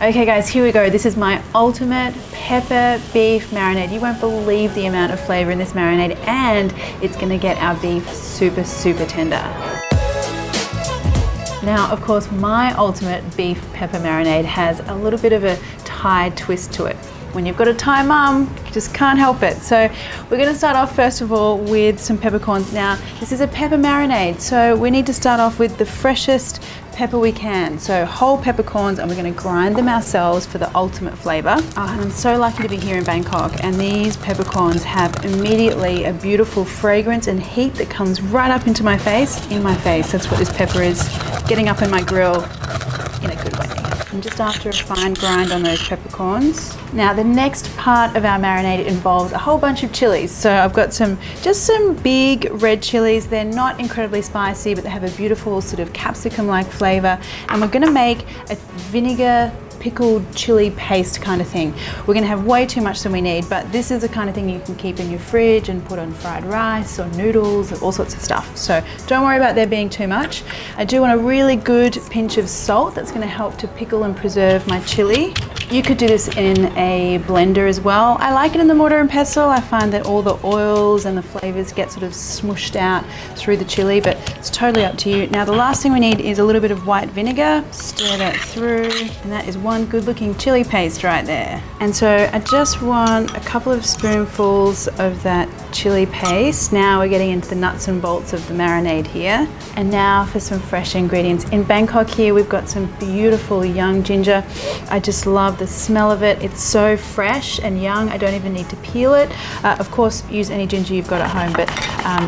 Okay guys, here we go. This is my ultimate pepper beef marinade. You won't believe the amount of flavor in this marinade, and it's gonna get our beef super, super tender. Now, of course, my ultimate beef pepper marinade has a little bit of a Thai twist to it. When you've got a Thai mum, you just can't help it. So we're gonna start off first of all with some peppercorns. Now, this is a pepper marinade, so we need to start off with the freshest pepper we can. So whole peppercorns, and we're gonna grind them ourselves for the ultimate flavor. Oh, and I'm so lucky to be here in Bangkok, and these peppercorns have immediately a beautiful fragrance and heat that comes right up into my face. In my face, that's what this pepper is, getting up in my grill in a good way. And just after a fine grind on those peppercorns. Now the next part of our marinade involves a whole bunch of chilies. So I've got just some big red chilies. They're not incredibly spicy, but they have a beautiful sort of capsicum-like flavor. And we're gonna make a vinegar pickled chili paste kind of thing. We're gonna have way too much than we need, but this is the kind of thing you can keep in your fridge and put on fried rice or noodles or all sorts of stuff. So don't worry about there being too much. I do want a really good pinch of salt that's gonna help to pickle and preserve my chili. You could do this in a blender as well. I like it in the mortar and pestle. I find that all the oils and the flavors get sort of smooshed out through the chili, but it's totally up to you. Now the last thing we need is a little bit of white vinegar. Stir that through, and that is one good looking chili paste right there. And so I just want a couple of spoonfuls of that chili paste. Now we're getting into the nuts and bolts of the marinade here. And now for some fresh ingredients. In Bangkok here, we've got some beautiful young ginger. I just love the smell of it. It's so fresh and young. I don't even need to peel it. Of course, use any ginger you've got at home, but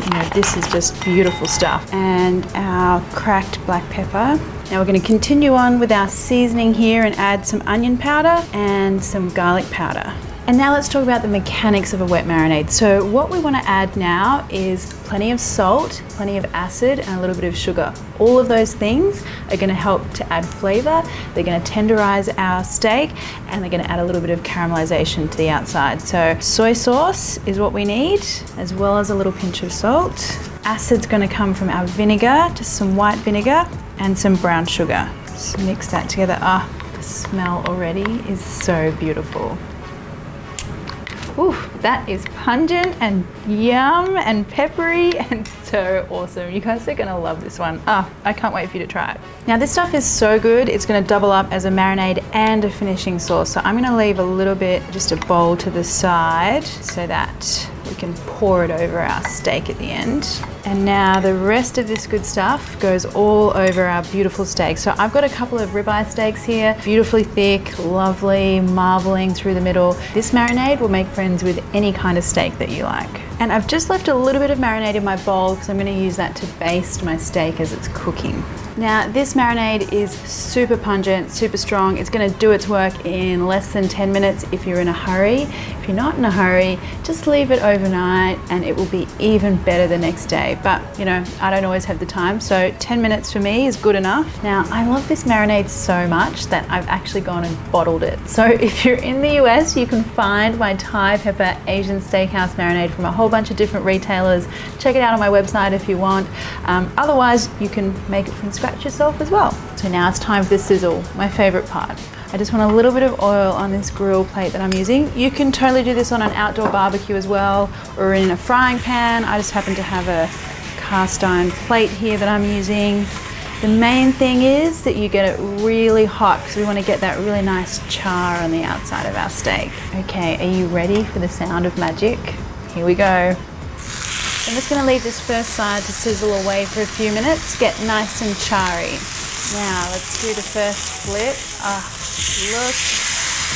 you know, this is just beautiful stuff. And our cracked black pepper. Now we're going to continue on with our seasoning here and add some onion powder and some garlic powder. And now let's talk about the mechanics of a wet marinade. So what we want to add now is plenty of salt, plenty of acid, and a little bit of sugar. All of those things are going to help to add flavor. They're going to tenderize our steak, and they're going to add a little bit of caramelization to the outside. So soy sauce is what we need, as well as a little pinch of salt. Acid's going to come from our vinegar, just some white vinegar, and some brown sugar. Just mix that together. Ah, the smell already is so beautiful. Ooh, that is pungent and yum and peppery and so awesome. You guys are gonna love this one. Ah, I can't wait for you to try it. Now this stuff is so good, it's gonna double up as a marinade and a finishing sauce. So I'm gonna leave a little bit, just a bowl to the side, so that we can pour it over our steak at the end. And now the rest of this good stuff goes all over our beautiful steak. So I've got a couple of ribeye steaks here, beautifully thick, lovely, marbling through the middle. This marinade will make friends with any kind of steak that you like. And I've just left a little bit of marinade in my bowl because I'm going to use that to baste my steak as it's cooking. Now this marinade is super pungent, super strong. It's going to do its work in less than 10 minutes if you're in a hurry. If you're not in a hurry, just leave it overnight and it will be even better the next day. But you know, I don't always have the time, so 10 minutes for me is good enough. Now I love this marinade so much that I've actually gone and bottled it. So if you're in the US, you can find my Thai pepper Asian Steakhouse marinade from a whole bunch of different retailers. Check it out on my website if you want. Otherwise, you can make it from scratch yourself as well. So now it's time for the sizzle, my favorite part. I just want a little bit of oil on this grill plate that I'm using. You can totally do this on an outdoor barbecue as well, or in a frying pan. I just happen to have a cast iron plate here that I'm using. The main thing is that you get it really hot because we want to get that really nice char on the outside of our steak. Okay, are you ready for the sound of magic? Here we go. I'm just going to leave this first side to sizzle away for a few minutes, get nice and charry. Now let's do the first flip. Oh, look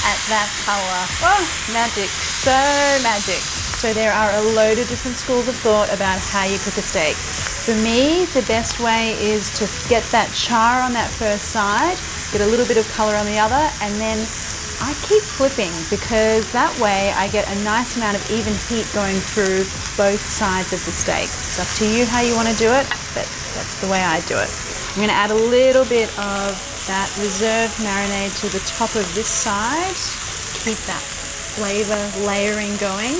at that color. Oh, magic, so magic. So there are a load of different schools of thought about how you cook a steak. For me, the best way is to get that char on that first side, get a little bit of color on the other, and then I keep flipping because that way I get a nice amount of even heat going through both sides of the steak. It's up to you how you want to do it, but that's the way I do it. I'm going to add a little bit of that reserved marinade to the top of this side. Keep that flavor layering going.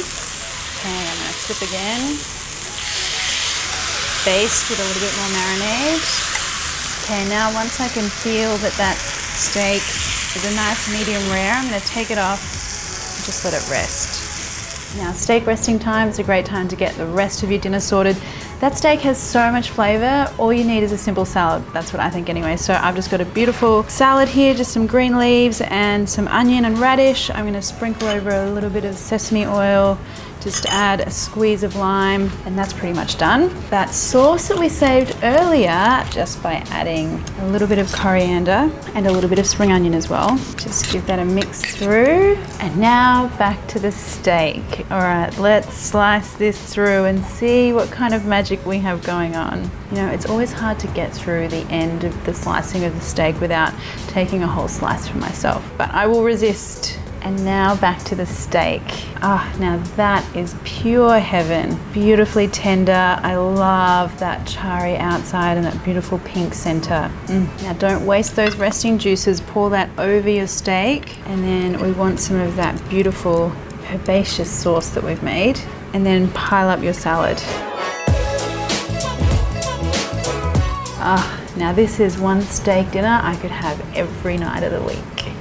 Okay, I'm going to flip again. Baste with a little bit more marinade. Okay, now once I can feel that that steak It's a nice medium rare. I'm going to take it off and just let it rest. Now, steak resting time is a great time to get the rest of your dinner sorted. That steak has so much flavor, all you need is a simple salad. That's what I think anyway. So I've just got a beautiful salad here, just some green leaves and some onion and radish. I'm gonna sprinkle over a little bit of sesame oil, just add a squeeze of lime, and that's pretty much done. That sauce that we saved earlier, just by adding a little bit of coriander and a little bit of spring onion as well. Just give that a mix through. And now back to the steak. All right, let's slice this through and see what kind of magic we have going on. You know, it's always hard to get through the end of the slicing of the steak without taking a whole slice for myself, but I will resist. And now back to the steak. Ah, now that is pure heaven. Beautifully tender. I love that charry outside and that beautiful pink center. Now don't waste those resting juices. Pour that over your steak. And then we want some of that beautiful herbaceous sauce that we've made. And then pile up your salad. Ah, now this is one steak dinner I could have every night of the week.